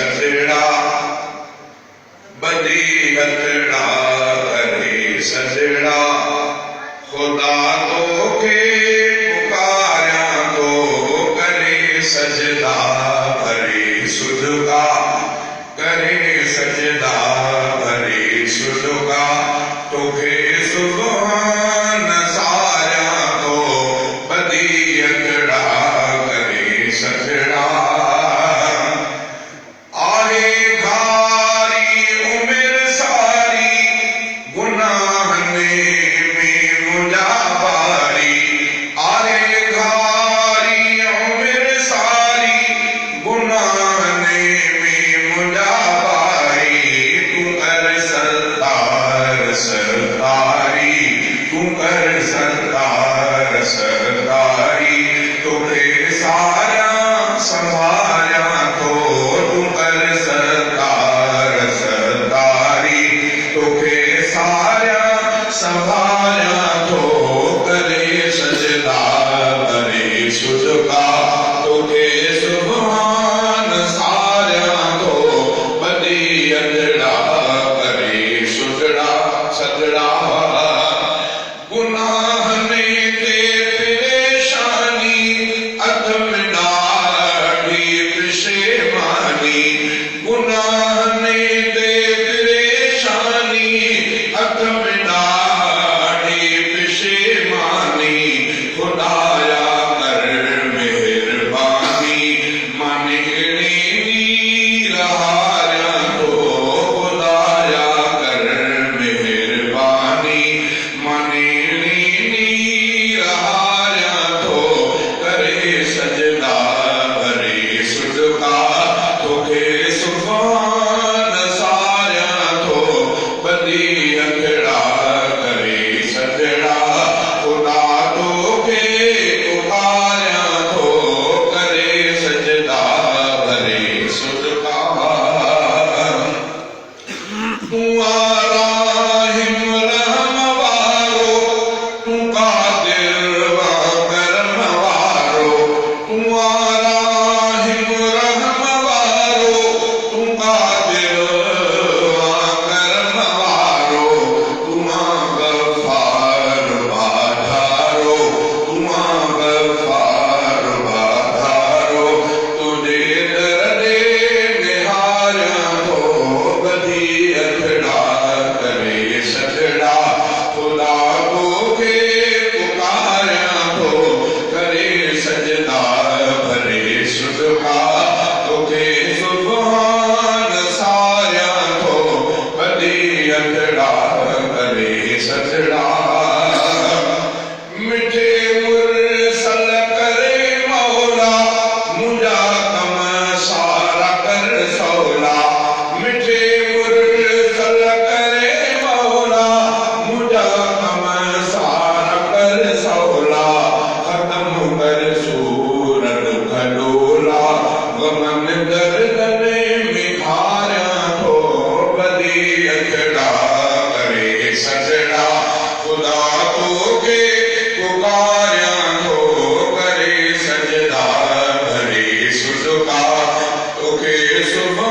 सजड़ा बदी हथड़ा करे सजड़ा खुदा तो के पुकारा तो करे सजदा भरे सुधगा करे सजदा भरे सुधगा तोखे सुबहान सारा तो बदी हथड़ा करे सजड़ा आहे घारी उमिर सारी गुनाहने में मुंजा बारी आहे घारी उमिर सारी गुनाहने में मुंजा बारी तू कर सरदार सरदारी तू कर सरदार सरदारी तुझे सारा संभारा तो तू कर सरदार सरदारी तुझे सारा संभारा तो करे सजदा करे सुधगा तुझे सुभान सारा तो बदी अजड़ा करे सुधड़ा सजड़ा गुनाहने ते परेशानी अधम डाढ़ी पिशेमानी गुनाहने ते परेशानी अधम डाढ़ी पिशेमानी खुदाया कर मेहरबानी मानिगणी रहाया तो खुदाया कर मेहरबानी मानिगणी रहाया तो करे सजदा भरे सुधगा तोखे सुभान सारा तो बदी हथड़ा करे सजड़ा खुदा तोखे पुकारा तो करे सजदा भरे सुधगा तू राहिम रहम वारो तू कादिर व करम वारो तू राहिम रहम वारो तू कादिर व करम वारो तू गफ़ार बाधारो तू गफ़ार बाधारो तुझे दर्दे निहारा तो बदी अथड़ा करे सजड़ा खुदा तोखे पुकारा तो करे सजदा भरे सुधगा तोखे सुभान सारा तो बदी अथड़ा करे सजड़ा मिठे मुरसल करे मौला मुंजा कम सारा कर सौला मिठे मुरसल करे मौला मुंजा कम सारा कर सौला खत्म कर सूरत खडोला गमन गर्दने मिखारा तो बदी अथड़ा करे सजड़ा खुदा तोखे पुकारा तो करे सजदा भरे सुधगा तोखे सुभान